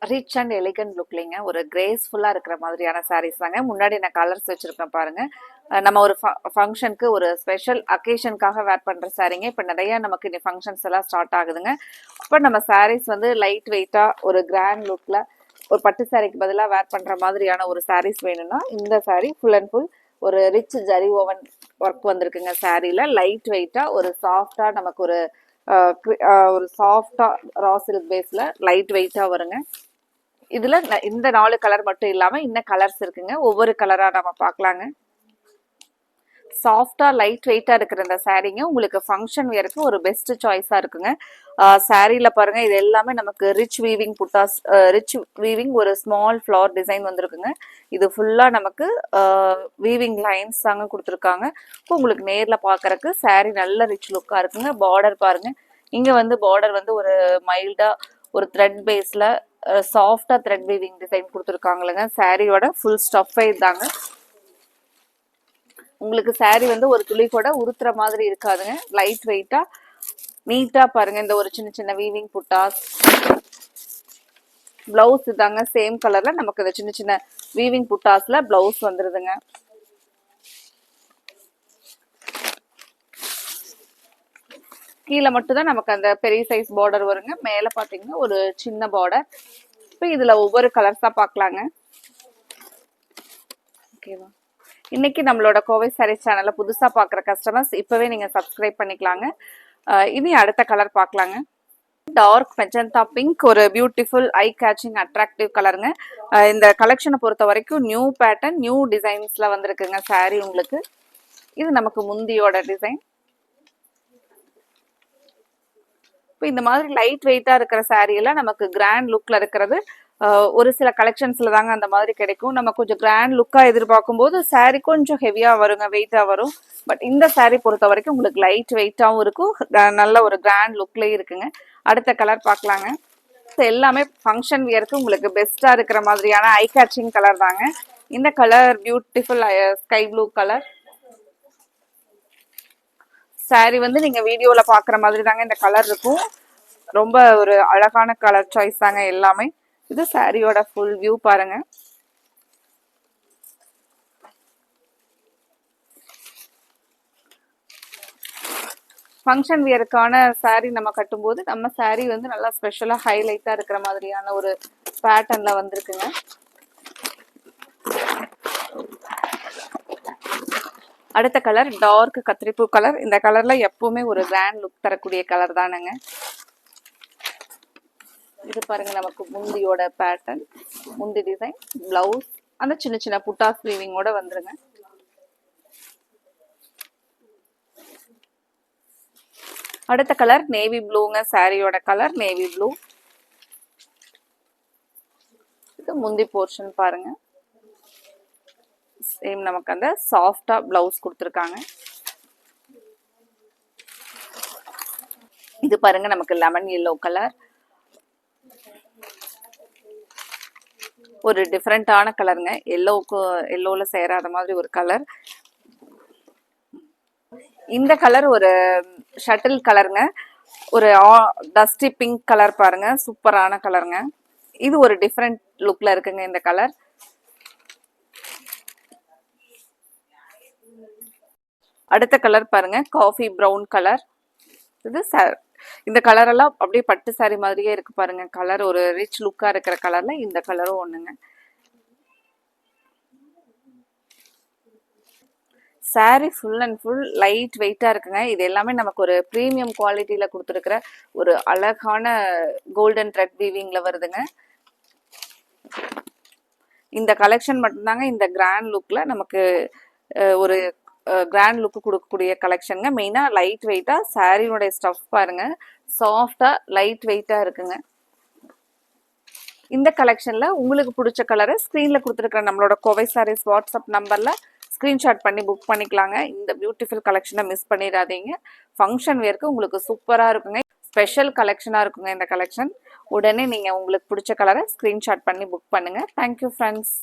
Rich and elegant லுக்லிங்க ஒரு கிரேஸ்ஃபுல்லாக இருக்கிற மாதிரியான சாரீஸ் தாங்க. முன்னாடி நான் கலர்ஸ் வச்சுருக்கேன் பாருங்கள். நம்ம ஒரு ஃபங்க்ஷனுக்கு ஒரு ஸ்பெஷல் அக்கேஷனுக்காக வேர் பண்ணுற சாரீங்க. இப்போ நிறையா நமக்கு இன்னைக்கு ஃபங்க்ஷன்ஸ் எல்லாம் ஸ்டார்ட் ஆகுதுங்க. இப்போ நம்ம சாரீஸ் வந்து லைட் வெயிட்டாக ஒரு கிராண்ட் லுக்கில் ஒரு பட்டு சாரீக்கு பதிலாக வேர் பண்ணுற மாதிரியான ஒரு சாரீஸ் வேணும்னா இந்த சாரீ ஃபுல் அண்ட் ஃபுல் ஒரு ரிச் ஜரி ஓவன் ஒர்க் வந்திருக்குங்க. சாரியில் லைட் வெயிட்டாக ஒரு சாஃப்டாக நமக்கு ஒரு சாஃப்டாக ரா சில்க் பேஸில் லைட் வெயிட்டாக வருங்க. இதுல இந்த 4 கலர் மட்டும் இல்லாம இன்னும் கலர்ஸ் இருக்குங்க. ஒவ்வொரு கலரா நம்ம பார்க்கலாங்க. சாஃப்டா லைட் வெயிட்டா இருக்கிற இந்த சாரீங்க உங்களுக்கு ஃபங்க்ஷன் வேருக்கு ஒரு பெஸ்ட் சாய்ஸா இருக்குங்க. சாரீல பாருங்க இது எல்லாமே நமக்கு ரிச் வீவிங் புட்டாஸ், ரிச் வீவிங் ஒரு ஸ்மால் ஃப்ளவர் டிசைன் வந்திருக்குங்க. இது ஃபுல்லா நமக்கு வீவிங் லைன்ஸ் தாங்க கொடுத்துருக்காங்க. இப்போ உங்களுக்கு நேர்ல பாக்குறதுக்கு சாரீ நல்ல ரிச் லுக்கா இருக்குங்க. பார்டர் பாருங்க, இங்க வந்து பார்டர் வந்து ஒரு மைல்டா ஒரு த்ரெட் பேஸ்ல சாஃப்டா த்ரெட் வீவிங் டிசைன் கொடுத்துருக்காங்களங்க. சாரியோட ஃபுல் ஸ்டஃப் தாங்க. உங்களுக்கு சாரி வந்து ஒரு துளி கூட உருத்துற மாதிரி இருக்காதுங்க. லைட் வெயிட்டா நீட்டா பாருங்க. இந்த ஒரு சின்ன சின்ன வீவிங் புட்டாஸ், பிளவுஸ் தாங்க சேம் கலர்ல நமக்கு இந்த சின்ன சின்ன வீவிங் புட்டாஸ்ல பிளவுஸ் வந்துருதுங்க. கீழே மட்டும் தான் நமக்கு அந்த பெரிய சைஸ் பார்டர் வருங்க. மேல பாத்தீங்கன்னா ஒரு சின்ன பார்டர். இப்போ இதுல ஒவ்வொரு கலர்ஸா பார்க்கலாங்க. ஓகேவா? இன்னைக்கு நம்மளோட கோவை சாரீஸ் சேனல்ல புதுசா பாக்குற கஸ்டமர்ஸ் இப்பவே நீங்க சப்ஸ்கிரைப் பண்ணிக்கலாங்க. இனி அடுத்த கலர் பார்க்கலாங்க. டார்க் மெஜந்தா பிங்க், ஒரு பியூட்டிஃபுல் ஐ கேச்சிங் அட்ராக்டிவ் கலருங்க. இந்த கலெக்ஷனை பொறுத்த வரைக்கும் நியூ பேட்டர்ன் நியூ டிசைன்ஸ்ல வந்திருக்குங்க சாரீ உங்களுக்கு. இது நமக்கு முந்தியோட டிசைன். இப்போ இந்த மாதிரி லைட் வெயிட்டா இருக்கிற சாரீ எல்லாம் நமக்கு கிராண்ட் லுக்ல இருக்கிறது ஒரு சில கலெக்ஷன்ஸ்ல தாங்க அந்த மாதிரி கிடைக்கும். நம்ம கொஞ்சம் கிராண்ட் லுக்கா எதிர்பார்க்கும் போது சாரீ கொஞ்சம் ஹெவியா வருங்க, வெயிட்டா வரும். பட் இந்த சாரீ பொறுத்த வரைக்கும் உங்களுக்கு லைட் வெயிட்டாவும் இருக்கும், நல்ல ஒரு கிராண்ட் லுக்லயும் இருக்குங்க. அடுத்த கலர் பார்க்கலாங்க. எல்லாமே ஃபங்க்ஷன் வியருக்கு உங்களுக்கு பெஸ்டா இருக்கிற மாதிரியான ஐ கேச்சிங் கலர் தாங்க. இந்த colour beautiful sky blue colour. Sorry வந்து நீங்க வீடியோல பாக்குற மாதிரி தாங்க இந்த கலர் இருக்கும். ரொம்ப ஒரு அழகான கலர் சாய்ஸ் தாங்க எல்லாமே. இது சாரியோட ஃபுல் வியூ பாருங்க. ஃபங்க்ஷன் வியருக்கான சாரி நம்ம கட்டும்போது நம்ம சாரி வந்து நல்லா ஸ்பெஷலா ஹைலைட்டா இருக்கிற மாதிரியான ஒரு பேட்டர்ன்ல வந்திருக்குங்க. அடுத்த கலர் டார்க் கத்திரிப்பூ கலர். இந்த கலர்ல எப்பவுமே ஒரு கிராண்ட் லுக் தரக்கூடிய கலர் தானுங்க. இது பாருங்க நமக்கு முந்தியோட பேட்டர்ன், முந்தி டிசைன், பிளவுஸ் அந்த சின்ன சின்ன புட்டாஸ் வீவிங்கோட வந்துருங்க. அடுத்த கலர் நேவி ப்ளூங்க. சாரியோட கலர் நேவி ப்ளூ. இது முந்தி போர்ஷன் பாருங்க. சேம் நமக்கு அந்த சாஃப்டா பிளவுஸ் கொடுத்துருக்காங்க. இது பாருங்க நமக்கு லெமன் எல்லோ கலர், ஒரு டிஃப்ரெண்டான கலருங்க. எல்லோல சேராத மாதிரி ஒரு கலர். இந்த கலர் ஒரு ஷட்டில் கலருங்க, ஒரு டஸ்டி பிங்க் கலர் பாருங்க, சூப்பரான கலருங்க. இது ஒரு டிஃப்ரெண்ட் லுக்ல இருக்குங்க இந்த கலர். அடுத்த கலர் பாருங்க காஃபி ப்ரௌன் கலர். இது இந்த கலர் எல்லாம் அப்படியே பட்டு சாரி மாதிரியே இருக்கு பாருங்க. கலர் ஒரு ரிச் லுக்கா இருக்கிற கலர்ல இந்த கலரும் ஒண்ணுங்க. Sorry full and full light வெயிட்டா இருக்குங்க. இது எல்லாமே நமக்கு ஒரு பிரீமியம் குவாலிட்டியில கொடுத்துருக்கிற ஒரு அழகான கோல்டன் த்ரெட் வீவிங்ல வருதுங்க. இந்த கலெக்ஷன் மட்டும்தாங்க இந்த கிராண்ட் லுக்ல நமக்கு ஒரு கிராண்ட் லுக்கு கொடுக்கக்கூடிய கலெக்ஷனுங்க. மெயினா லைட் வெயிட்டா சாரியோடைய ஸ்டஃப் பாருங்க, சாஃப்டா லைட் வெயிட்டா இருக்குங்க. இந்த கலெக்ஷன்ல உங்களுக்கு பிடிச்ச கலரை ஸ்கிரீன்ல கொடுத்துருக்கிற நம்மளோட கோவை சாரீஸ் வாட்ஸ்அப் நம்பர்ல ஸ்கிரீன்ஷாட் பண்ணி புக் பண்ணிக்கலாங்க. இந்த பியூட்டிஃபுல் கலெக்ஷனை மிஸ் பண்ணிடாதீங்க. ஃபங்க்ஷன் வேர்க்கு உங்களுக்கு சூப்பரா இருக்குங்க. ஸ்பெஷல் கலெக்ஷனா இருக்குங்க இந்த கலெக்ஷன். உடனே நீங்க உங்களுக்கு பிடிச்ச கலரை ஸ்கிரீன்ஷாட் பண்ணி புக் பண்ணுங்க. Thank you friends.